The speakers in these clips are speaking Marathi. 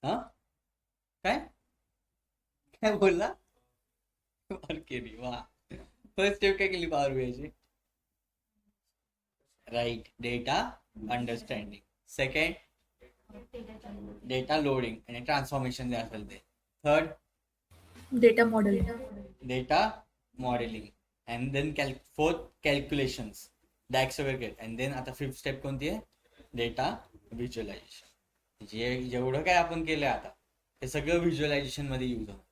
हा काय काय बोलला? पॉवर केली, वा. फर्स्ट स्टेप काय केली पॉवर बीआयची? Right, data understanding. Second, data loading आणि ट्रान्सफॉर्मेशन जे असेल ते. Third, data model. Data modelling. And then fourth, calculations, DAX वगैरे. अँड देन आता फिफ्थ स्टेप कोणती आहे? Data visualisation. जेवढं काय आपण केलं आता ते सगळं व्हिज्युअलायझेशन मध्ये यूज होतं.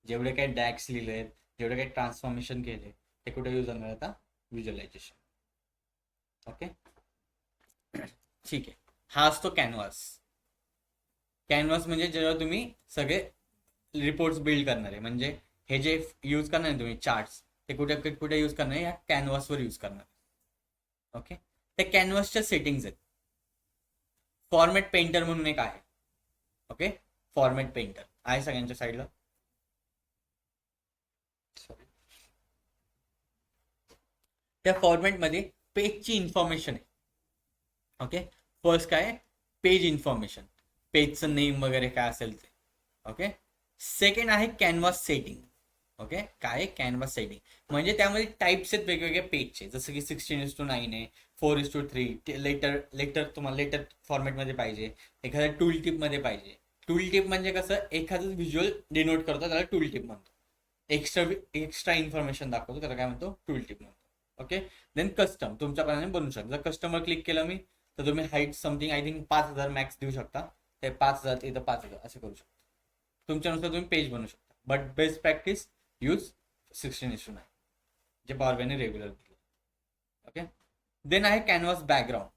जेवढे काही डॅक्स लिहिले, जेवढे काही ट्रान्सफॉर्मेशन केले, ते कुठे यूज होणार आता? व्हिज्युअलायझेशन. ओके, ठीक आहे. हा असतो कॅनव्हास. कॅनव्हास म्हणजे जेव्हा तुम्ही सगळे रिपोर्ट्स बिल्ड करणार आहे, म्हणजे हे जे यूज करणार आहे तुम्ही चार्ट्स, ते कुठे कुठे यूज करणार आहे? या कॅनव्हासवर यूज करणार. ओके, त्या कॅनव्हासच्या सेटिंग्स आहेत. फॉर्मॅट पेंटर म्हणून एक आहे. ओके, फॉर्मॅट पेंटर आहे सगळ्यांच्या साईडला. त्या फॉर्मॅटमध्ये पेजची इन्फॉर्मेशन आहे. ओके, फर्स्ट काय? पेज इन्फॉर्मेशन, पेजचं नेम वगैरे काय असेल ते. ओके, सेकंड आहे कॅनव्हास सेटिंग. ओके, काय? कॅनव्हास सेटिंग म्हणजे त्यामध्ये टाईप्स आहेत वेगवेगळ्या पेजचे, जसं की 16:9 आहे, 4:3. लेटर लेटर तुम्हाला लेटर फॉर्मॅटमध्ये पाहिजे, एखाद्या टूल टिपमध्ये पाहिजे. टूल टिप म्हणजे कसं? एखादं व्हिज्युअल डिनोट करतो, त्याला टूल टिप म्हणतो. एक्स्ट्रा एक्स्ट्रा इन्फॉर्मेशन दाखवतो, त्याला काय म्हणतो? टूल टिप म्हणतो. ओके, देन कस्टम तुमच्याप्रमाणे बनवू शकता. जर कस्टमर क्लिक केलं मी, तर तुम्ही height something I think 5,000 max देऊ शकता. ते 5,000 इथं 5,000 असं करू शकता. तुमच्यानुसार तुम्ही पेज बनवू शकता. बट बेस्ट प्रॅक्टिस यूज 16:9, जे पॉवर रेग्युलर केलं. ओके, देन आहे canvas background.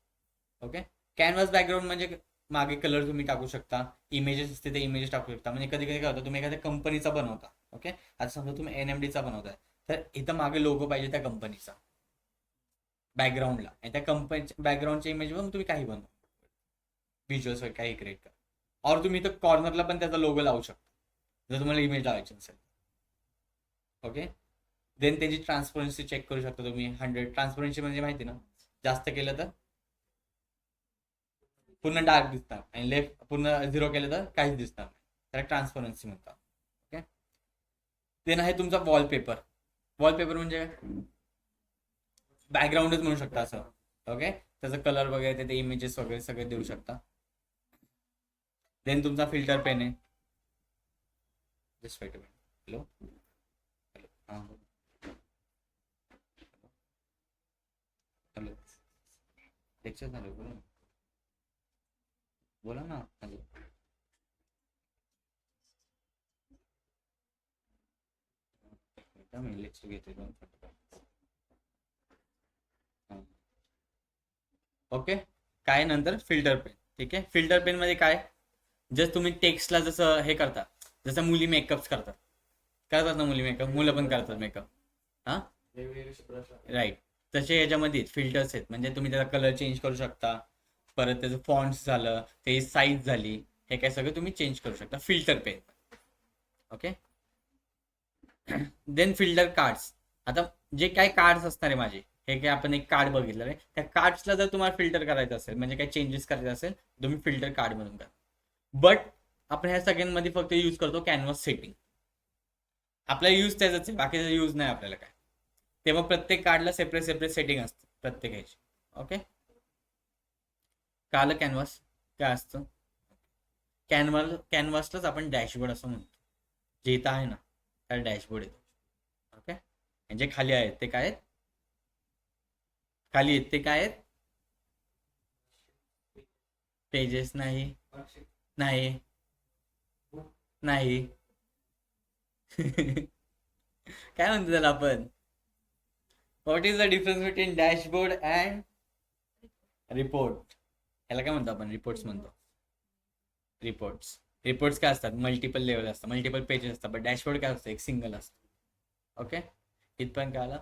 Okay, canvas background म्हणजे मागे कलर तुम्ही टाकू शकता, इमेजेस असते ते इमेजेस टाकू शकता. म्हणजे कधी कधी काय होतं, तुम्ही एखाद्या कंपनीचा बनवता. ओके, आता समजा तुम्ही एनएमडीचा बनवताय, तर इथं मागे लोगो पाहिजे त्या कंपनीचा बॅकग्राऊंडला, आणि त्या कंपनीच्या बॅकग्राऊंडच्या इमेज पण तुम्ही काही बनवा, व्हिज्युअल्स वगैरे काही क्रिएट करा. और तुम्ही इथं कॉर्नरला पण त्याचा लोगो लावू शकता, जर तुम्हाला इमेज लावायची असेल. ओके, देन त्याची ट्रान्सपरन्सी चेक करू शकता तुम्ही. 100 ट्रान्सपरन्सी म्हणजे माहिती ना, जास्त केलं तर पूर्ण डार्क दिसणार, आणि लेफ्ट पूर्ण 0 केलं तर काहीच दिसणार नाही. त्याला ट्रान्सपरन्सी म्हणतात. ओके, देन आहे तुमचा वॉलपेपर. वॉलपेपर म्हणजे बॅकग्राऊंडच म्हणू शकता असं. ओके, त्याचा कलर वगैरे ते इमेजेस वगैरे सगळे देऊ शकता. देन तुमचा फिल्टर पेन आहे. Just wait. हॅलो हॅलो, हां हॅलो, लेक्चर झालं, बोला ना. बोला ना. हॅलो, मी लेक्चर घेतोय 2 मिनिटं. ओके, काय नंतर फिल्टर पेन. ठीक आहे, फिल्टर पेन मध्ये काय? जस्ट तुम्ही टेक्स्टला जसं हे करता, जसं मुली मेकअप करतात, करतात ना मुली मेकअप, मुलं पण करतात मेकअप. हा, राईट. तसे याच्यामध्ये फिल्टर्स आहेत, म्हणजे तुम्ही त्याचा कलर चेंज करू शकता, परत त्याचं फॉन्ट्स झालं, त्याची साईज झाली, हे काय सगळं तुम्ही चेंज करू शकता filter pen. Okay, then filter cards. आता जे काय कार्ड्स असणार आहे माझे, हे काय आपण एक कार्ड बघितलं आहे, त्या कार्ड्सला जर तुम्हाला फिल्टर करायचं असेल, म्हणजे काही चेंजेस करायचे असेल, तुम्ही फिल्टर कार्ड म्हणून करा. बट आपण ह्या सगळ्यांमध्ये फक्त यूज करतो कॅनव्हास सेटिंग. आपल्याला यूज त्याच आहे, बाकीचा यूज नाही आपल्याला काय. तेव्हा प्रत्येक कार्डला सेपरेट सेपरेट सेटिंग असते प्रत्येक ह्याची. ओके, काल कॅनव्हास काय असतं? कॅनव्हासलाच आपण डॅशबोर्ड असं म्हणतो. जे इथं आहे ना, त्याला डॅशबोर्ड येतो. ओके, आणि जे खाली आहेत ते काय आहेत? खाली आहेत ते काय आहेत? पेजेस नाही, नाही, नाही. काय म्हणतो त्याला आपण? What is the difference between dashboard and report? याला काय म्हणतो आपण? रिपोर्ट्स म्हणतो. रिपोर्ट्स. रिपोर्ट्स काय असतात? मल्टिपल लेवल असतात, मल्टिपल पेजेस असतात. पण डॅशबोर्ड काय असतं? एक सिंगल असतं. ओके, इथपर्यंत काय आलं?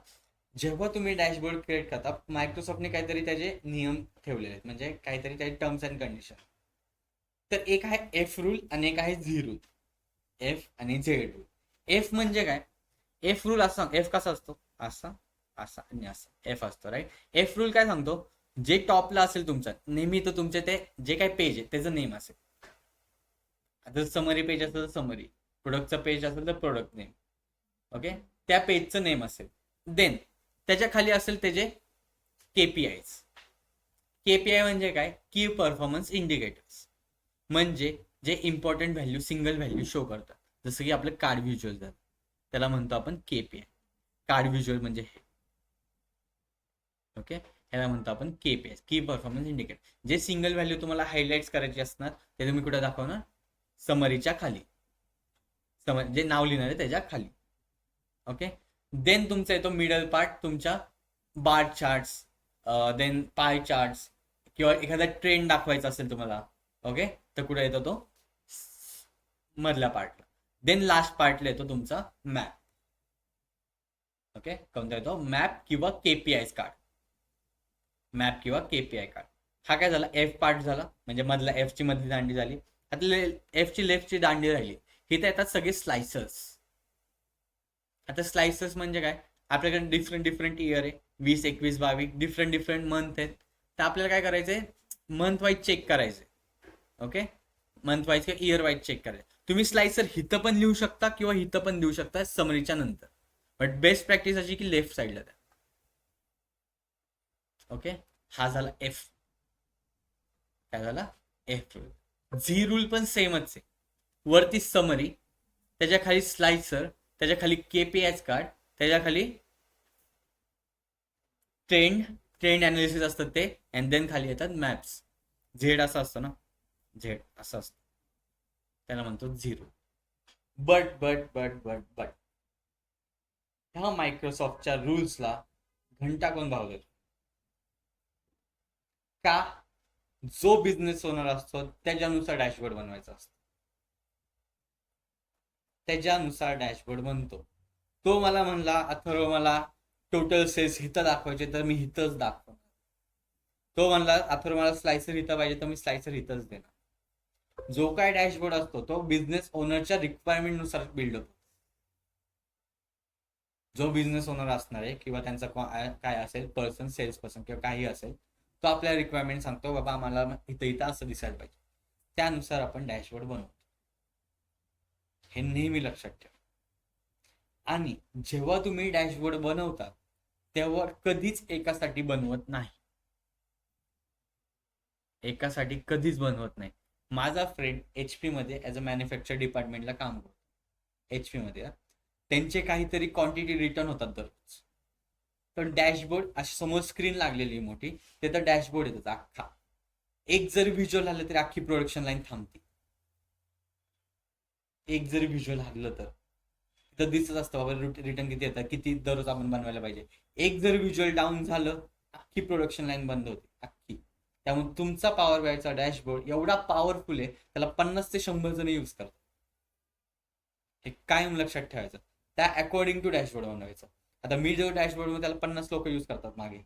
जेव्हा तुम्ही डॅशबोर्ड क्रिएट करता, मायक्रोसॉफ्टने काहीतरी त्याचे नियम ठेवलेले आहेत, म्हणजे काहीतरी त्याचे टर्म्स अँड कंडिशन. तर एक आहे एफ रूल आणि एक आहे झी रूल. एफ आणि झेड रूल. एफ म्हणजे काय? एफ रूल असा, एफ कसा असतो? असा, असा आणि असा एफ असतो, राईट. एफ रूल काय सांगतो? जे टॉपला असेल तुमचं नेहमी, तर तुमचे ते जे काही पेज आहे त्याचं नेम असेल. आता समरी पेज असेल तर समरी, प्रोडक्टचं पेज असेल तर प्रोडक्ट नेम. ओके, त्या पेजचं नेम असेल. देन त्याच्या खाली असेल त्याचे KPIs. KPI म्हणजे काय? की परफॉर्मन्स इंडिकेटर्स. म्हणजे जे important value, single value show करतात. जसं की आपलं कार्ड व्हिज्युअल झालं, त्याला म्हणतो आपण KPI. कार्ड व्हिज्युअल म्हणजे हे. ओके, ह्याला म्हणतो आपण KPI, की परफॉर्मन्स इंडिकेटर. जे सिंगल व्हॅल्यू तुम्हाला हायलाइट्स करायचे असणार ते तुम्ही कुठे दाखवणार? समरीच्या खाली, जे नाव लिहिणार आहे त्याच्या खाली. ओके, देन तुमचा येतो मिडल पार्ट, तुमच्या बार चार्ट्स, देन पाय चार्ट्स, किंवा एखादा ट्रेंड दाखवायचा असेल तुम्हाला. ओके, तर कुठे येतो तो? मधल्या पार्टला. देन लास्ट पार्टला येतो तुमचा मॅप. ओके, कोणता येतो? मॅप किंवा KPIs कार्ड. मॅप किंवा KPI कार्ड. हा काय झाला? F पार्ट झाला, म्हणजे मधला F ची मधली दांडी झाली. आता F ची लेफ्टची दांडी राहिली. इथे येतात सगळे स्लायसर्स. आता स्लायसर्स म्हणजे काय? आपल्याकडे डिफरंट इयर आहे, 20, 21, 22 डिफरंट मंथ आहेत. तर आपल्याला काय करायचंय? मंथ वाईज चेक करायचंय. ओके, मंथ वाईज किंवा इयर वाईज चेक करायचं. तुम्ही स्लायसर हिथं पण लिहू शकता किंवा हिथं पण देऊ शकता समरीच्या नंतर, बट बेस्ट प्रॅक्टिस अशी की लेफ्ट साईडला द्या. ओके, हा झाला F. काय झाला? F rule. Z रूल पण सेमच आहे. वरती समरी, त्याच्या खाली स्लायसर, त्याच्या खाली KPIs कार्ड, त्याच्या खाली ट्रेंड अनालिसिस असतात ते, अँड देन खाली येतात मॅप्स. झेड असं असतं ना, झेड असं असतं, त्याला म्हणतो झिरो. बट ह्या मायक्रोसॉफ्टच्या रूल्सला घंटा कोण भाव देतो? का? जो बिझनेस ओनर असतो त्याच्यानुसार डॅशबोर्ड बनवायचा असतो, त्याच्यानुसार डॅशबोर्ड बनतो. तो मला म्हणला, अथर्व मला टोटल सेल्स हिथं दाखवायचे तर मी हिथंच दाखवणार. तो म्हणला अथर्व मला स्लायसर हिथं पाहिजे तर मी स्लायसर हिथंच देणार. जो काय डॅशबोर्ड असतो तो बिझनेस ओनरच्या रिक्वायरमेंट नुसार बिल्ड होतो. जो बिझनेस ओनर असणार आहे किंवा त्यांचा काय असेल पर्सन, सेल्स पर्सन किंवा काही असेल, तो आपल्या रिक्वायरमेंट सांगतो, बाबा आम्हाला इथं असं दिसायला पाहिजे, त्यानुसार आपण डॅशबोर्ड बनवतो. हे नेहमी लक्षात ठेवा. आणि जेव्हा तुम्ही डॅशबोर्ड बनवता तेव्हा कधीच एकासाठी बनवत नाही. एकासाठी कधीच बनवत नाही. माझा फ्रेंड HP मध्ये ऍज अ मॅन्युफॅक्चर डिपार्टमेंटला काम करतो. HP मध्ये त्यांचे काहीतरी क्वांटिटी रिटर्न होतात दररोज. तर डॅशबोर्ड अशी समोर स्क्रीन लागलेली मोठी, ते तर डॅशबोर्ड येतात अख्खा. एक जरी व्हिज्युअल आलं तरी अख्खी प्रोडक्शन लाईन थांबते. एक जरी व्हिज्युअल हरलं तर दिसत असतं बाबा रिटर्न किती येतात, किती दररोज आपण बनवायला पाहिजे. एक जर व्हिज्युअल डाऊन झालं, अख्खी प्रोडक्शन लाईन बंद होते, अख्खी. त्यामुळे तुमचा पॉवर बायचा डॅशबोर्ड एवढा पॉवरफुल आहे, त्याला 50 ते 100 जण यूज करतात. हे कायम लक्षात ठेवायचं. त्या अकॉर्डिंग टू डॅशबोर्ड बनवायचं. आता मी जो डॅशबोर्ड त्याला 50 लोक यूज करतात मागे,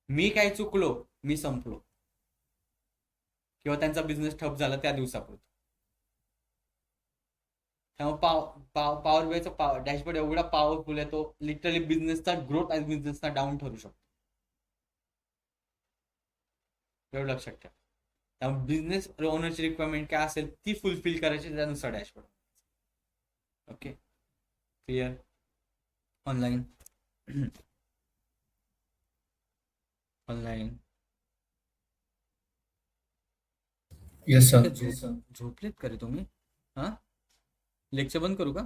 मी काय चुकलो, मी संपलो किंवा त्यांचा बिझनेस ठप झाला त्या दिवसापुरतं. त्यामुळे पॉवर बायचा डॅशबोर्ड एवढा पॉवरफुल आहे, तो लिटरली बिझनेसचा ग्रोथ आणि बिझनेसचा डाऊन ठरू शकतो. एवढं लक्षात ठेवा. त्यामुळे बिझनेस ओनरची रिक्वायरमेंट काय असेल ती फुलफिल करायची, त्यानुसार dashboard. Okay, clear? Online online yes sir. झोपलेत का रे तुम्ही? हा, लेक्चर बंद करू का?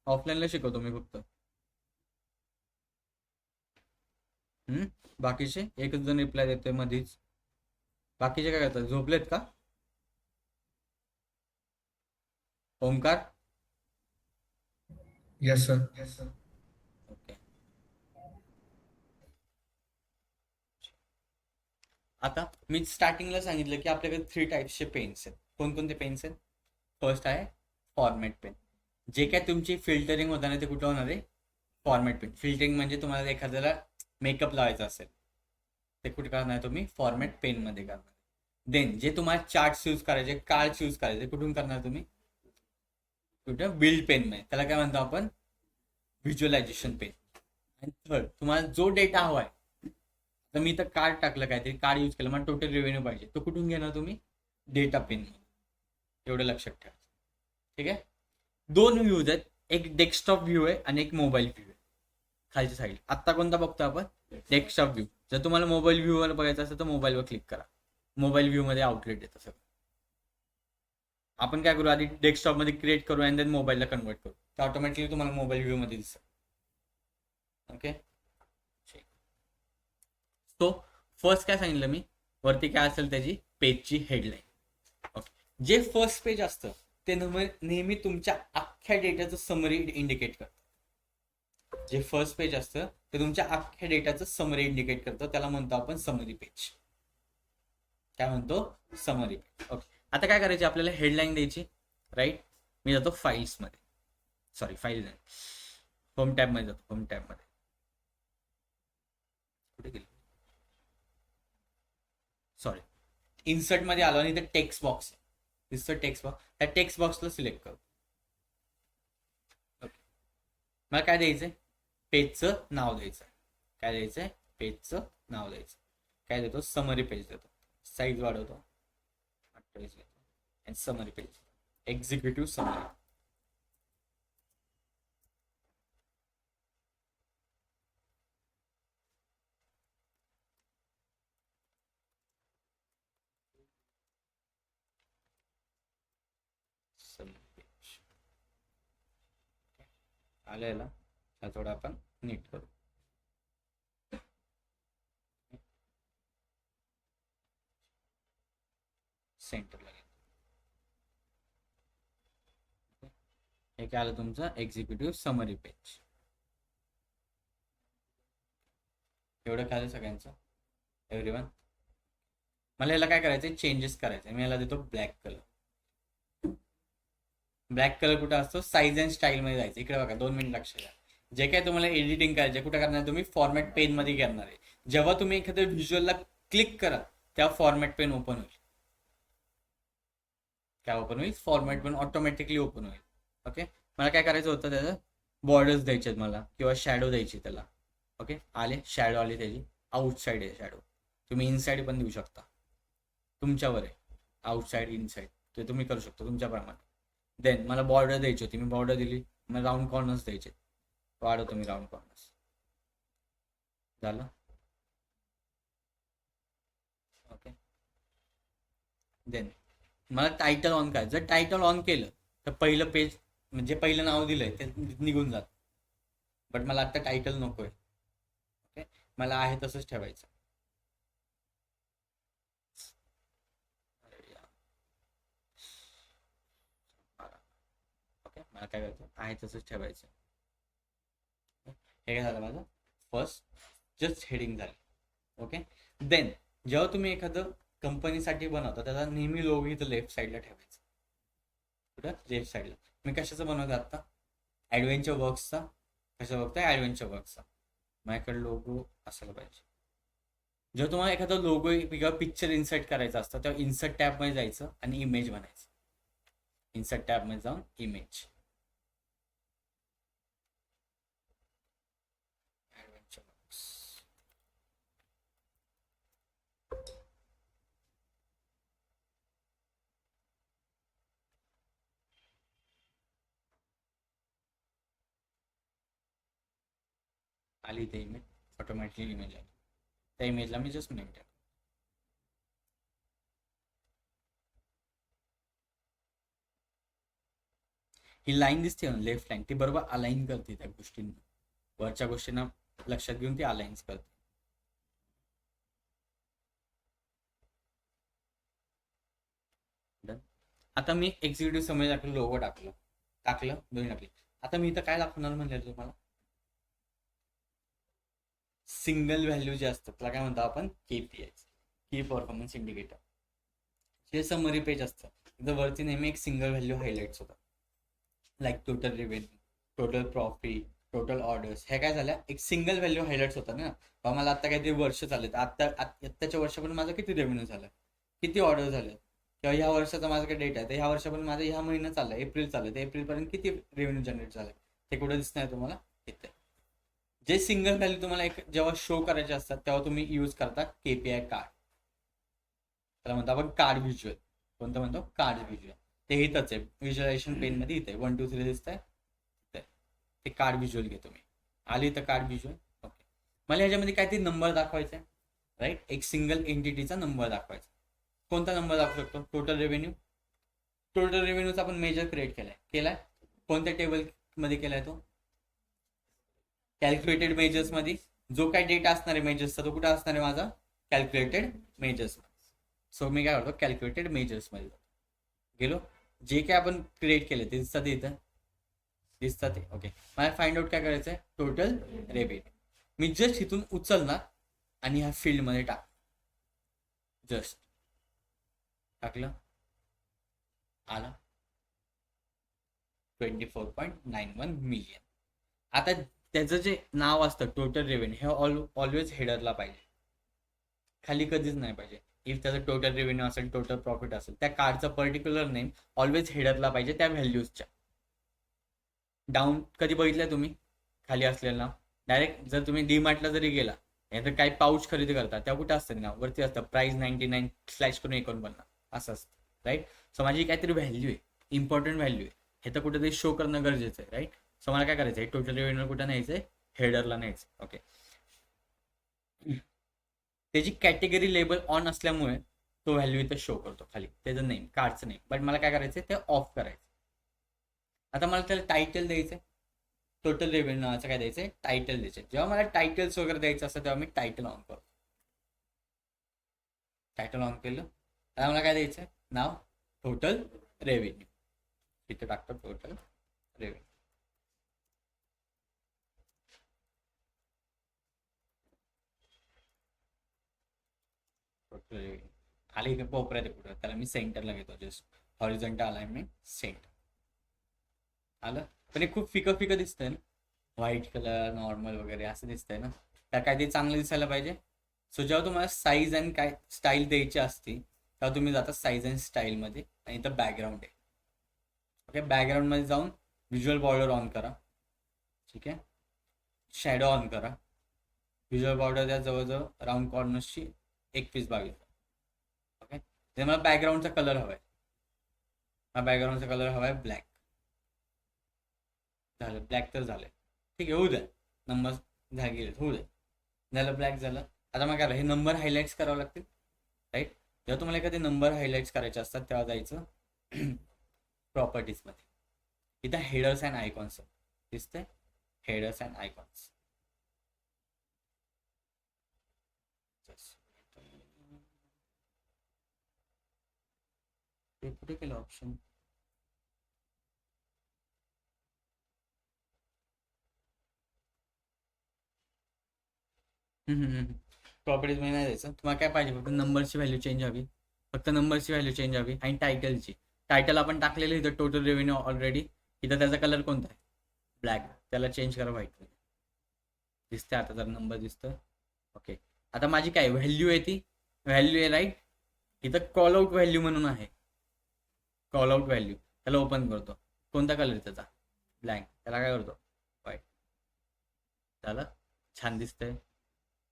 ऑफलाईनला शिकवतो मी फक्त. बाकीचे एकच जण रिप्लाय देतोय मध्येच. बाकीचे काय करतात? झोपलेत का? ओमकार? Yes sir. ओके. आता मी स्टार्टिंगला सांगितलं की आपल्याकडे 3 टाईप्सचे पेन्स आहेत. कोणकोणते पेन्स आहेत? फर्स्ट आहे फॉर्मॅट पेन. जे काय तुमची फिल्टरिंग होताना ते कुठं होणार आहे? Format pen. फिल्टरिंग म्हणजे तुम्हाला एखाद्याला मेकअप लावायचा असेल ते कुठे करणार तुम्ही? फॉर्मॅट पेन मध्ये करणार. देन जे तुम्हाला चार्ट्स यूज करायचे, कार्ड्स यूज करायचे, कुठून करणार तुम्ही? कुठं? बिल्ड पेन मध्ये. त्याला काय म्हणतो आपण? Visualisation pen. आणि थर्ड, तुम्हाला जो डेटा हवाय, तर मी तर कार्ड टाकलं, काहीतरी कार्ड यूज केलं, मला टोटल रेव्हेन्यू पाहिजे, तो कुठून घेणार तुम्ही? Data pen. एवढं लक्षात ठेवा. ठीक आहे. दोन व्ह्यूज आहेत, एक डेस्कटॉप व्ह्यू आहे आणि एक मोबाईल व्ह्यू आहे खालच्या साईड. आत्ता कोणता बघतो आपण? Desktop view. जर तुम्हाला मोबाईल व्ह्यूवर बघायचं असेल तर मोबाईलवर क्लिक करा. मोबाईल व्ह्यूमध्ये आउटलेट येतं सगळं. आपण काय करू, आधी डेस्कटॉपमध्ये क्रिएट करू आणि देन मोबाईलला कन्वर्ट करू, तर ऑटोमॅटिकली तुम्हाला मोबाईल व्ह्यूमध्ये दिसेल. ओके. सो फर्स्ट काय सांगितलं मी, वरती काय असेल त्याची पेजची हेडलाईन. ओके. जे फर्स्ट पेज असतं ते नेहमी तुमच्या अख्ख्या डेटाचं समरी इंडिकेट करतं. जे फर्स्ट पेज असतं ते तुमच्या अख्ख्या डेटाचं समरी इंडिकेट करतं. त्याला म्हणतो आपण समरी पेज. काय म्हणतो? Summary page. ओके. आता काय करायचे, आपल्याला हेडलाईन द्यायची, राईट. मी जातो फाईल्समध्ये, सॉरी फाईल नाही, होम टॅबमध्ये जातो. होम टॅबमध्ये कुठे गेली, सॉरी, इन्सर्टमध्ये आलो आणि इथे टेक्स्ट बॉक्स दिसतं, टेक्स्ट बॉक्स. त्या टेक्स्ट बॉक्सला सिलेक्ट करू. ओके. मला काय द्यायचंय? पेजचं नाव द्यायचं. काय द्यायचंय? पेजचं नाव द्यायचं. काय देतो? समरी पेज देतो. साईज वाढवतो 28 घेतो आणि समरी पेज, एक्झिक्युटिव्ह समरी. आलेला हा थोडा आपण नीट करू. सेंटरला हे काय आलं तुमचं? Executive summary page. एवढं काय सगळ्यांचं? एव्हरीवन. मला याला काय करायचं? चेंजेस करायचे. मी याला देतो ब्लॅक कलर. ब्लॅक कलर कुठं असतो? साईज अँड स्टाईल मध्ये जायचं. इकडे बघा, 2 मिनिट लक्ष द्या. जे काय तुम्हाला एडिटिंग करायचे कुठं करणार? तुम्ही फॉर्मॅट पेन मध्ये करणार आहे. जेव्हा तुम्ही एखाद्या व्हिज्युअलला क्लिक करा तेव्हा फॉर्मॅट पेन ओपन होईल. काय ओपन होईल? फॉर्मॅट पेन ऑटोमॅटिकली ओपन होईल. ओके. मला काय करायचं होतं, त्याचं बॉर्डर्स द्यायचे मला किंवा शॅडो द्यायची त्याला. ओके. आले शॅडो, आली त्याची. आउटसाईड आहे शॅडो, तुम्ही इनसाईड पण देऊ शकता, तुमच्यावर आहे. आउटसाईड इनसाईड ते तुम्ही करू शकता तुमच्याप्रमाणे. देन मला बॉर्डर द्यायची होती, मी बॉर्डर दिली. मला राऊंड कॉर्नर्स द्यायचे, वाढवतो मी राऊंड कॉर्नर्स. झालं. ओके. देन मला टायटल ऑन करायचं. जर टायटल ऑन केलं तर पहिलं पेज म्हणजे पहिलं नाव दिलंय ते निघून जात. बट मला आता टायटल नकोय. ओके. मला आहे तसंच ठेवायचं. ओके. मला काय करायचं? आहे तसंच ठेवायचं. हे काय झालं माझं? फर्स्ट जस्ट हेडिंग झाली. ओके. देन जेव्हा तुम्ही एखादं कंपनीसाठी बनवता त्याचा नेहमी लोगो इथं लेफ्ट साईडला ठेवायचा. कुठं? लेफ्ट साईडला. मी कशाचं बनवतो आता? ॲडव्हेंचर वर्क्सचा. कसं बघताय? ॲडव्हेंचर वर्क्सचा. माझ्याकडे लोगो असायला पाहिजे. जेव्हा तुम्हाला एखादा लोगो किंवा पिक्चर इन्सर्ट करायचा असतं तेव्हा इन्सर्ट टॅबमध्ये जायचं आणि इमेज बनायचं. इन्सर्ट टॅबमध्ये जाऊन इमेज, ॲडव्हेंचर वर्क्स. आली ते इमेज, ऑटोमॅटिकली इमेज आली. त्या इमेजला मी जस्ट नेम टाक. ही लाईन दिसते ना लेफ्ट लाईन, ती बरोबर अलाइन करते त्या गोष्टींना, वरच्या गोष्टींना लक्षात घेऊन ती अलाइन्स करते. आता मी एक्झिक्युटिव्ह समरी टाकलं, लोगो टाकलं दोन्ही टाकले. आता मी इथं काय दाखवणार म्हणजे तुम्हाला? सिंगल व्हॅल्यू जे असतं त्याला काय म्हणतो आपण? KPI, की परफॉर्मन्स इंडिकेटर. जे समरी पेज असतं तिथं वरती नेहमी एक सिंगल व्हॅल्यू हायलाइट्स होतात, like total revenue, total profit, total orders. हे काय झालं? एक सिंगल व्हॅल्यू हायलाइट्स होतात ना. बाबा मला आता काहीतरी वर्ष चाललेत, आत्ताच्या वर्षापर्यंत माझा किती रेव्हेन्यू झाला, किती ऑर्डर झाले, किंवा ह्या वर्षाचा माझा काही डेटा आहे तर ह्या वर्षापर्यंत माझा ह्या महिना चालला, एप्रिल चाललं तर एप्रिलपर्यंत किती रेव्हेन्यू जनरेट झालं ते कुठं दिसणार तुम्हाला? इथे. जे सिंगल व्हॅल्यू तुम्हाला एक जेव्हा शो करायचे असतात तेव्हा तुम्ही यूज करता KPI कार्ड. त्याला म्हणतो आपण कार्ड व्हिज्युअल. कोणतं म्हणतो? Card visual. ते इथंच आहे व्हिज्युअलायझेशन पेन मध्ये, इथे 1 2 3 दिसतंय, ते कार्ड व्हिज्युअल घेतो मी. आली तर कार्ड व्हिज्युअल. ओके, मला ह्याच्यामध्ये काहीतरी नंबर दाखवायचा आहे, राईट. एक सिंगल एंटिटीचा नंबर दाखवायचा. कोणता नंबर दाखवू शकतो? Total revenue. टोटल रेव्हेन्यूचा आपण मेजर क्रिएट केलाय. कोणत्या टेबल मध्ये केलाय तो? कॅल्क्युलेटेड मेजर्स मध्ये. जो काय डेटा असणार आहे मेजर्सचा तो कुठे असणार आहे माझा? Calculated measures. सो मी काय करतो, कॅल्क्युलेटेड मेजर्स मध्ये गेलो. जे काय आपण क्रिएट केले ते दिसतात इथं, दिसतात ते. ओके, मला फाइंड आउट काय करायचं आहे? Total revenue. मी जस्ट इथून उचलणार आणि ह्या फील्ड मध्ये जस्ट टाकलं, आला 24.91 मिलियन. आता त्याचं जे नाव असतं टोटल रेव्हेन्यू हे ऑलवेज हेडरला पाहिजे, खाली कधीच नाही पाहिजे. इफ त्याचं टोटल रेव्हेन्यू असेल, टोटल प्रॉफिट असेल, त्या कार्डचं पर्टिक्युलर नेम ऑलवेज हेडरला पाहिजे त्या व्हॅल्यूजच्या. डाऊन कधी बघितलंय तुम्ही खाली असलेलं नाव? डायरेक्ट जर तुम्ही डीमार्टला जरी गेला, तर काही पाऊच खरेदी करता तेव्हा कुठं असतं नाव? वरती असतं प्राइस 99 स्लॅश करून 49 असं असतं, राईट. सो माझी काहीतरी व्हॅल्यू आहे, इम्पॉर्टंट व्हॅल्यू आहे, हे तर कुठेतरी शो करणं गरजेचं आहे, राईट. सो मला काय करायचं आहे? टोटल रेव्हेन्यू कुठं न्यायचं आहे? हेडरला न्यायचं. ओके, त्याची कॅटेगरी लेबल ऑन असल्यामुळे तो व्हॅल्यू इथं शो करतो खाली, त्याचं नेम, कार्डचं नेम. बट मला काय करायचं ते ऑफ करायचं. आता मला त्याला टायटल द्यायचं आहे, टोटल रेव्हेन्यू नावाचं काय द्यायचं आहे? टायटल द्यायचं. जेव्हा मला टायटल्स वगैरे द्यायचं असतं तेव्हा मी टायटल ऑन करतो. टायटल ऑन केलं, आता मला काय द्यायचं? नाव टोटल रेव्हेन्यू. इथे टाकतो टोटल रेव्हेन्यू. टोटल रेव्हेन्यू खाली इथे कोपऱ्यात आहे कुठं, त्याला मी सेंटरला घेतो. जस्ट हॉरिझॉन्टल अलाइनमेंट सेंटर आलं. पण हे खूप फिकं फिकं दिसतंय ना, व्हाईट कलर नॉर्मल वगैरे असं दिसतंय ना. त्या काहीतरी चांगलं दिसायला पाहिजे. सो जेव्हा तुम्हाला साईज अँड काय स्टाईल द्यायची असते तेव्हा तुम्ही जाता साईज अँड स्टाईलमध्ये, आणि इथं बॅकग्राऊंड आहे. ओके, बॅकग्राऊंडमध्ये जाऊन व्हिज्युअल बॉर्डर ऑन करा. ठीक आहे, शॅडो ऑन करा. व्हिज्युअल बॉर्डर त्या जवळजवळ राऊंड कॉर्नर्सची 21-22. ओके, ते मला बॅकग्राऊंडचा कलर हवा आहे. मला बॅकग्राऊंडचा कलर हवा आहे ब्लॅक. झालं, ब्लॅक तर झालंय. ठीक आहे, होऊ द्या. नंबर झाले, होऊ द्या. झालं, ब्लॅक झालं. आता मग काय, हे नंबर हायलाइट्स करावं लागतील, राईट. जेव्हा तुम्हाला एखादे नंबर हायलाइट्स करायचे असतात तेव्हा जायचं प्रॉपर्टीजमध्ये. इथं हेडर्स अँड आयकॉन्स दिसतंय, हेडर्स अँड आयकॉन्स. ते कुठे केलं ऑप्शन? प्रॉपर्टीज मध्ये नाही द्यायचं. तुम्हाला काय पाहिजे? फक्त नंबरची व्हॅल्यू चेंज हवी, फक्त नंबरची व्हॅल्यू चेंज हवी. आणि टायटलची, टायटल आपण टाकलेलं इथं टोटल रेव्हेन्यू ऑलरेडी. इथं त्याचा कलर कोणता आहे? ब्लॅक. त्याला चेंज करा व्हाईट मध्ये. दिसतंय आता जर नंबर दिसतोय. ओके, आता माझी काय व्हॅल्यू आहे? ती व्हॅल्यू आहे, राईट. इथं कॉल आउट व्हॅल्यू म्हणून आहे, कॉल आउट व्हॅल्यू. त्याला ओपन करतो. कोणता कलर त्याचा? ब्लॅक. त्याला काय करतो? व्हाईट. झालं, छान दिसतंय,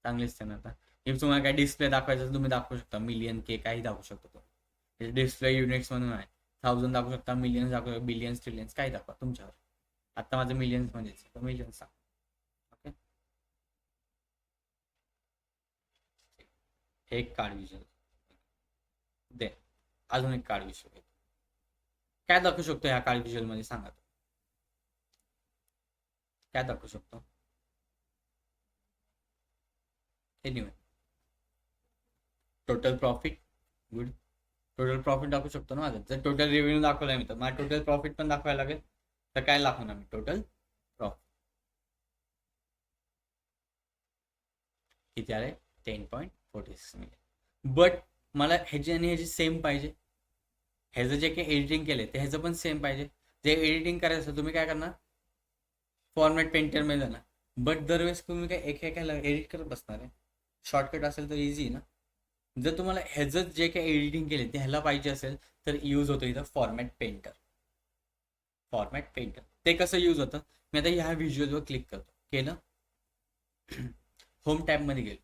चांगली दिसते ना. आता इफ तुम्हाला काय डिस्प्ले दाखवायचं तर तुम्ही दाखवू शकता, मिलियन के काही दाखवू शकतो. तो डिस्प्ले युनिट्स म्हणून आहे, 1000 दाखवू शकता, मिलियन्स दाखवू शकता, बिलियन्स ट्रिलियन्स काही दाखवा तुमच्यावर. आता माझं मिलियन्स मध्येच, तर मिलियन्स सांग. ओके, हे एक कार्ड विषय दे. अजून एक कार्ड विषय काय दाखवू शकतो ह्या कार्ड व्हिज्युअल मध्ये? सांगा, काय दाखवू शकतो? Anyway, total profit. Good, total profit दाखवू शकतो ना माझं. जर टोटल रेव्हेन्यू दाखवलाय मी तर मला टोटल प्रॉफिट पण दाखवायला लागेल. तर काय दाखवणार मी? टोटल प्रॉफिट किती आले? 10.46 मिलियन. बट मला ह्याची आणि ह्याची सेम पाहिजे. ह्याचं जे काही एडिटिंग केलंय ते ह्याचं पण सेम पाहिजे. जे एडिटिंग करायचं तुम्ही काय करणार? फॉर्मॅट पेंटर मध्ये जाणार. बट दरवेळेस तुम्ही काय एकेकाला एडिट करत बसणार आहे? शॉर्टकट असेल तर इझी ना. जर तुम्हाला ह्याचं जे काही एडिटिंग केले ते ह्याला पाहिजे असेल तर यूज होतं इथं फॉर्मॅट पेंटर. फॉर्मॅट पेंटर ते कसं यूज होतं? मी आता ह्या व्हिज्युअलवर क्लिक करतो, केलं, होम टॅबमध्ये गेलो,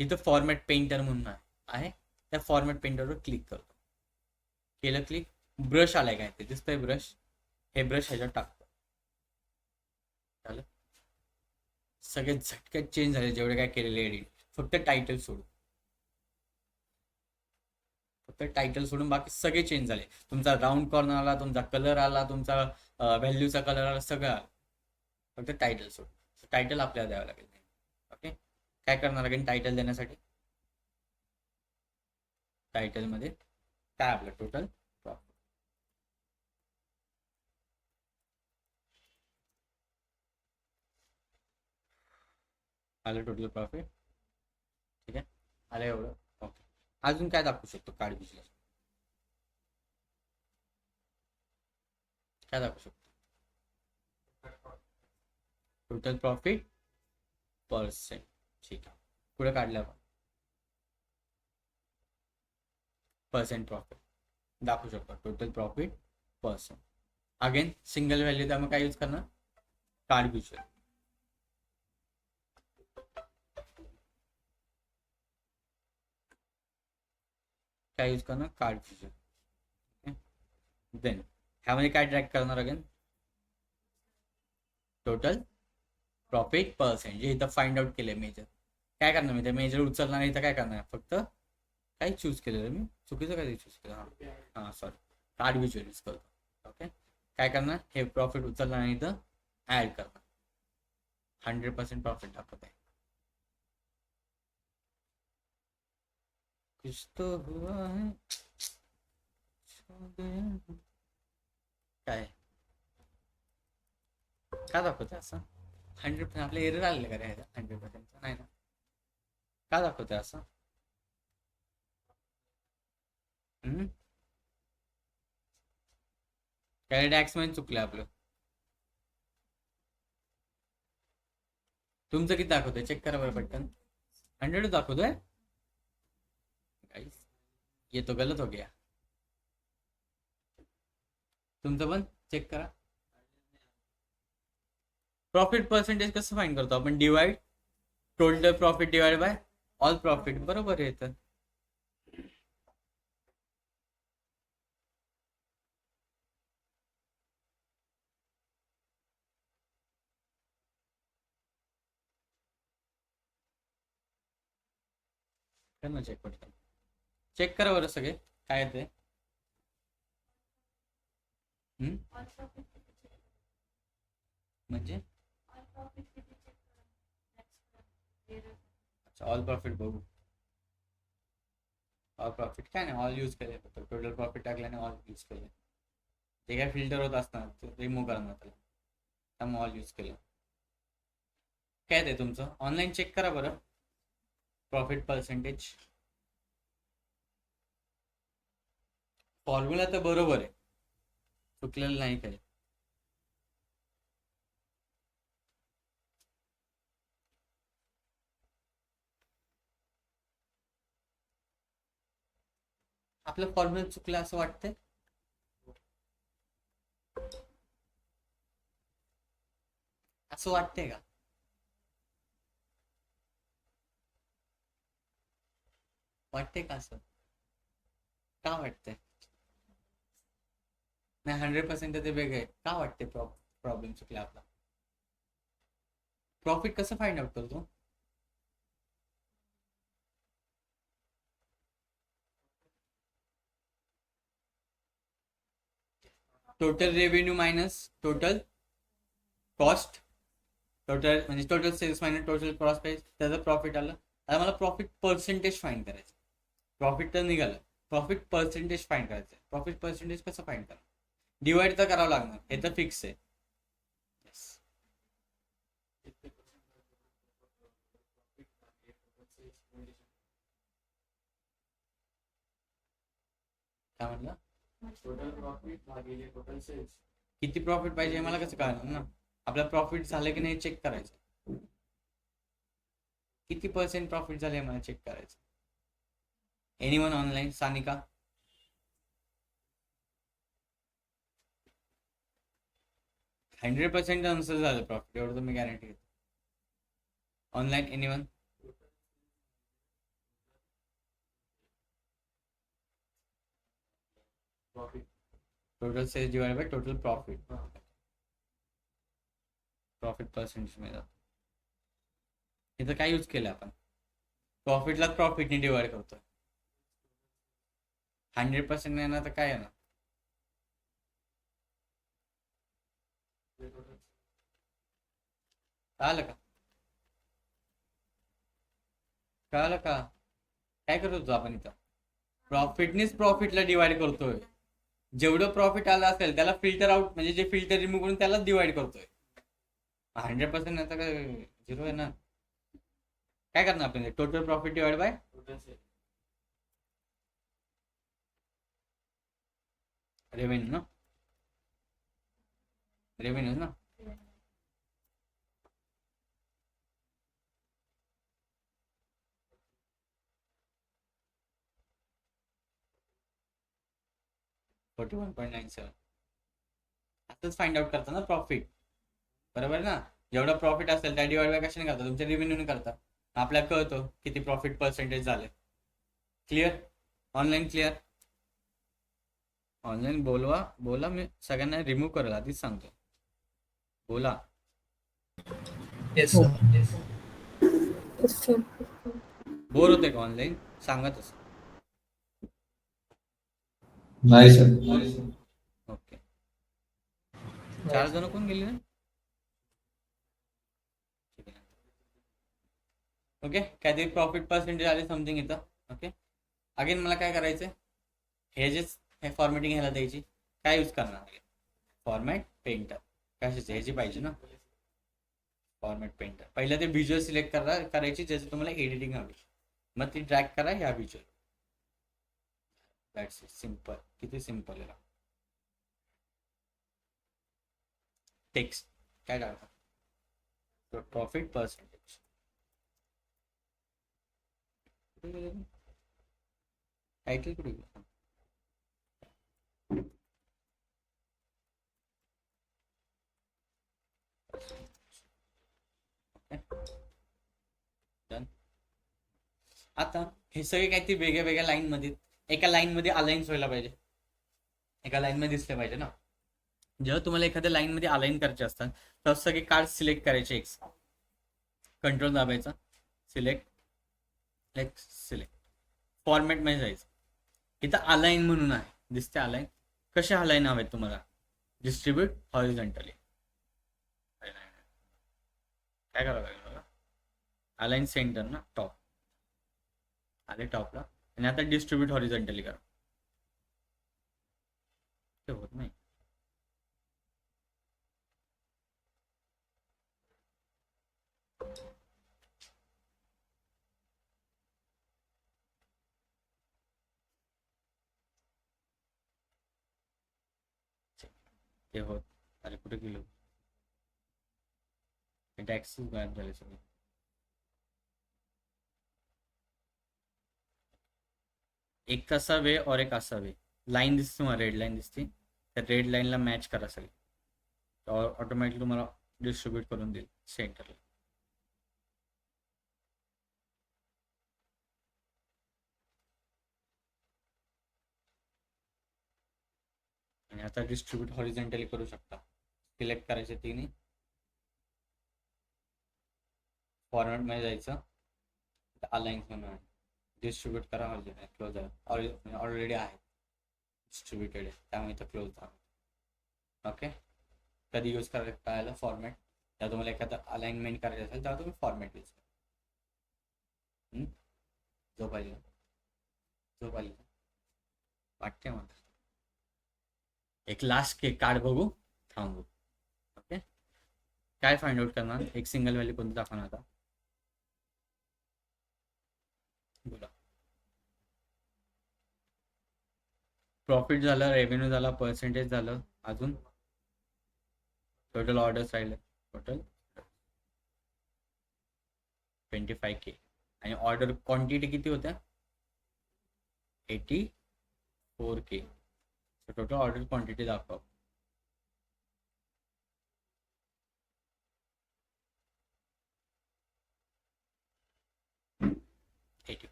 इथं फॉर्मॅट पेंटर म्हणून आहे, त्या फॉर्मॅट पेंटरवर क्लिक करतो, केलं क्लिक. ब्रश आलाय काय ते दिसतंय ब्रश, हे ब्रश ह्याच्यात टाकतो. झालं, सगळे झटक्यात चेंज झाले जेवढे काय केलेले एडिट, फक्त टायटल सोडून. फक्त टायटल सोडून बाकी सगळे चेंज झाले. तुमचा राऊंड कॉर्नर आला, तुमचा कलर आला, तुमचा व्हॅल्यूचा कलर आला, सगळं आलं. फक्त टायटल सोडून. टायटल आपल्याला द्यावं लागेल. ओके, काय करणार लागेल टायटल देण्यासाठी? टायटल मध्ये काय आपलं टोटल प्रॉफिट. आलं टोटल प्रॉफिट. ठीक आहे, आलं एवढं. ओके, अजून काय दाखवू शकतो कार्ड बिजनेस? काय दाखवू शकतो? Total profit percent. ठीक आहे, पुढे काढलं आपण पर्सेंट प्रॉफिट दाखवू शकतो. Total profit percent. Again single value, त्यामुळे काय यूज करणार? Card business. काय यूज करणार? Card business. देन ह्यामध्ये काय ट्रॅक करणार? अगेन टोटल प्रॉफिट पर्सेंट, जे इथं फाइंड आउट केले मेजर. काय करणार मी? ते मेजर उचलणार, इथं काय करणार? फक्त काय चूज केलेलं मी? चुकीचं काय चूज केलं? हां सॉरी, कार्ड व्हिज्युअल यूज करतो. ओके, काय करणार? हे प्रॉफिट उचलणार आणि इथं ऍड करणार. 100% प्रॉफिट दाखवत आहे. कुछ तो हुआ है काय का दाखवतंय असं? 100% आपल्या एरर आलेलं का रे? 100% नाही ना, का दाखवतंय असं? काय टॅक्स मध्ये चुकलं आपलं? तुमचं किती दाखवतंय? चेक करा बरं पटकन. 100 दाखवतोय गाइस, ये तो गलत हो गया. तुमचं पण चेक करा. प्रॉफिट पर्सेंटेज कसं फाईंड करतो आपण? Divide total profit divide by all profit. बरोबर आहे. तर ना चेक पटकन. चेक करा बरं सगळे काय येते. म्हणजे अच्छा, ऑल प्रॉफिट बघू. ऑल प्रॉफिट काय नाही, ऑल यूज केले. फक्त टोटल प्रॉफिट टाकल्याने ऑल यूज केले. ते काय फिल्टर होत असणार, रिमूव्ह करणार त्याला, त्यामुळे ऑल यूज केलं. काय ते तुमचं ऑनलाईन चेक करा बरं. प्रॉफिट पर्सेंटेज फॉर्म्युला तर बरोबर आहे, चुकलेलं नाही काय. आपलं फॉर्म्युला चुकलं असं वाटतंय. असं वाटतंय का? वाटतंय का असं? का वाटतंय? नाही 100% ते वेगळं आहे. का वाटते प्रॉब्लेम चुकला आपला? प्रॉफिट कसं फाइंड आउट करतो? Total revenue minus total cost. Total म्हणजे total sales minus total cross price, त्याचं प्रॉफिट आलं. आता मला प्रॉफिट पर्सेंटेज फाइंड करायचं. प्रॉफिट तर निघालं, प्रॉफिट पर्सेंटेज फाइंड करायचं. प्रॉफिट पर्सेंटेज कसं फाइंड करा? डिवाइड तर करावं लागणार, हे तर फिक्स आहे. काय म्हटलं? टोटल प्रॉफिट भागिले टोटल सेल्स. किती प्रॉफिट पाहिजे मला कसं कळणार ना? आपला प्रॉफिट झालं की नाही चेक करायचं. किती पर्सेंट प्रॉफिट झाले मला चेक करायचं. Anyone online? Sanika? Hundred percent answer झालं प्रॉफिट, एवढं तुम्ही गॅरंटी घेतो. Online anyone? Profit total sales divide by total profit. Profit percentage मिळतं. इथं काय यूज केलं आपण? प्रॉफिटला प्रॉफिटने डिवाइड करतोय. 100% येणार तर काय येणार? कळालं का? कळालं का? काय करत होतो आपण इथं? प्रॉफिटनेच प्रॉफिटला डिवाइड करतोय. जेवढं प्रॉफिट आलं असेल त्याला फिल्टर आउट, म्हणजे जे फिल्टर रिमूव्ह करून त्याला डिवाइड करतोय. 100% आता काय 0 आहे ना. काय करणार आपण? Total profit divide by revenue ना. रेव्हेन्यू ना. $41.97. आताच फाइंड आउट करता ना प्रॉफिट, बरोबर ना. जेवढा प्रॉफिट असेल त्या डिवाइड बाय कशाने करता? तुमच्या रेव्हेन्यूने करता. आपल्याला कळतो किती प्रॉफिट पर्सेंटेज झाले. क्लिअर? Online clear? ऑनलाईन बोला, मी सगळ्यांना रिमूव्ह करेल, आधीच सांगतो. बोला. Yes, sir. Yes, sir. Bore होते का ऑनलाईन? सांगा तसं. नाही सर. ओके. 4 जण कोण गेले ना? ओके, काहीतरी प्रॉफिट पर्सेंटेज आले समथिंग इथं. ओके, अगेन मला काय करायचंय? हे फॉर्मॅटिंग ह्याला द्यायची. काय यूज करणार? Format painter. कशाची? ह्याची पाहिजे ना. Format painter. पहिलं ते व्हिज्युअल सिलेक्ट करायची ज्याचं तुम्हाला एडिटिंग हवी. मग ती ड्रॅग करा ह्या व्हिज्युअल. That's it. सिम्पल. किती सिम्पल आहे. टेक्स्ट काय टाकता? Profit percentage. टायटल कुठे गेलं? डन. आता हे सगळे काहीतरी वेगळ्या वेगळ्या लाईन मध्ये, एका लाईन मध्ये अलाइन्स व्हायला पाहिजे. एका लाईन मध्ये दिसले पाहिजे ना. जेव्हा तुम्हाला एखाद्या लाईन मध्ये अलाइन करायचे असतात तेव्हा सगळे कार्ड सिलेक्ट करायचे. एक्स कंट्रोल दाबायचा, सिलेक्ट फॉर्मॅट मध्ये जायचं. इथं अलाइन म्हणून आहे, दिसते अलाइन. कसे अलाइन हवेत तुम्हाला? Distribute horizontally. काय करावं लागेल मला? अलाइन सेंटर ना, टॉप आले टॉपला. आणि आता डिस्ट्रीब्यूट हॉरिझॉन्टली करा. ते होत नाही. ते होत. अरे कुठे गेलो? टॅक्सी गायब झाले सगळे. एक असा वे और एक असा वे. लाईन दिसते तुम्हाला, रेड लाईन दिसते. त्या रेड लाईनला मॅच करा सगळे. ऑटोमॅटिकली तुम्हाला डिस्ट्रीब्यूट करून देईल सेंटरला. आणि आता डिस्ट्रीब्यूट हॉरिझॉन्टली करू शकता. सिलेक्ट करायचे तिन्ही. फॉर्मॅट मध्ये जायचं, अलाइन्स म्हणून आहे. डिस्ट्रीब्यूट करा हॉरिझॉन्टली. क्लोज आहे, ऑलरेडी आहे डिस्ट्रीब्युटेड आहे, त्यामुळे इथं क्लोज झालं. ओके, कधी यूज करायला आलं फॉर्मॅट? जेव्हा तुम्हाला एखादं अलाइनमेंट करायचं असेल तेव्हा तुम्ही फॉर्मॅट यूज करा. झोप आली वाटते मला. एक लास्ट कार्ड बघू, थांबू. ओके, काय फाइंड आउट करणार? एक सिंगल व्हॅल्यू कोणती दाखवणार आता? बोला. प्रॉफिट झालं, रेव्हेन्यू झाला, पर्सेंटेज झालं, अजून टोटल ऑर्डर्स राहिले. Total 25K. आणि ऑर्डर क्वांटिटी किती होत्या? 84K. टोटल ऑर्डर क्वांटिटी दाखव.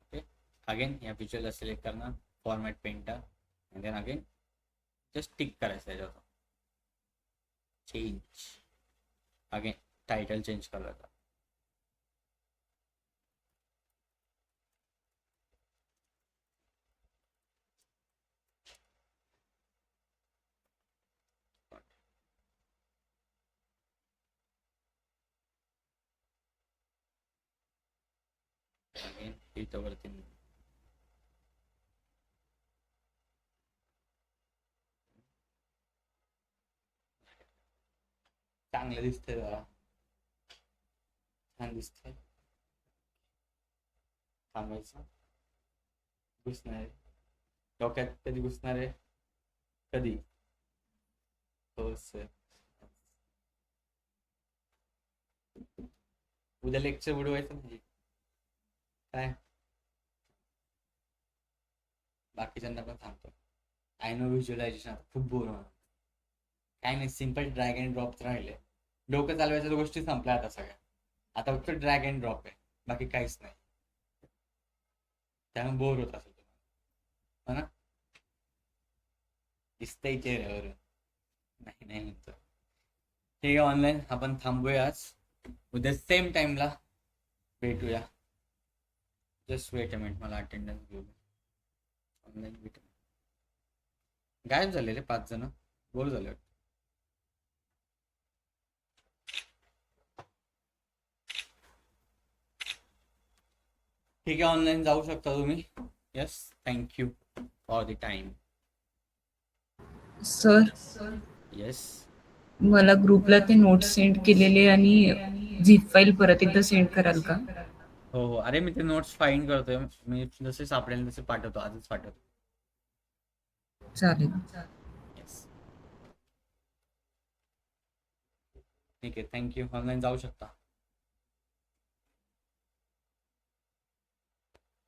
ओके, अगेन या व्हिज्युअल सिलेक्ट करणार. Format painter, and then again just tick करायचं त्याच्यावर. चेंज अगेन टायटल चेंज करायचं. अगेन इथं वरती चांगलं दिसतंय, जरा छान दिसतंय. थांबायचं. घुसणार आहे डोक्यात. कधी घुसणार आहे? कधी? हो सर. उद्या लेक्चर उडवायचं म्हणजे काय? बाकीच्यांना पण सांगतो. आय नो व्हिज्युअलायझेशन खूप बोर होणार. काय नाही, सिम्पल ड्रॅग अँड ड्रॉप राहिले. डोकं चालवायच्या गोष्टी संपल्या आता सगळ्या. आता फक्त ड्रॅग अँड ड्रॉप आहे, बाकी काहीच नाही. त्यामुळे बोर होत असेल तुम्हाला, हो ना? दिसतंय चेहऱ्यावर. नाही नाही म्हणतो. ठीक आहे, ऑनलाईन आपण थांबूया आज. उद्या सेम टाइमला भेटूया. जस्ट वेट अ मिनिट, मला अटेंडन्स घेऊ. ऑनलाईन भेटू. गायब झालेले 5 जण, बोर झाले. ठीक आहे, ऑनलाईन जाऊ शकता तुम्ही. Yes, thank you for the time. Sir, yes. मला ग्रुपला ते नोट्स सेंड केलेले आणि झिप फाईल परत एकदा सेंड कराल का? हो हो, अरे मी ते नोट्स फाईंड करतोय. मी जसे सापडेल तसे पाठवतो, आजच पाठवतो. चालेल. येस, ठीक आहे, थँक्यू. ऑनलाईन जाऊ शकता.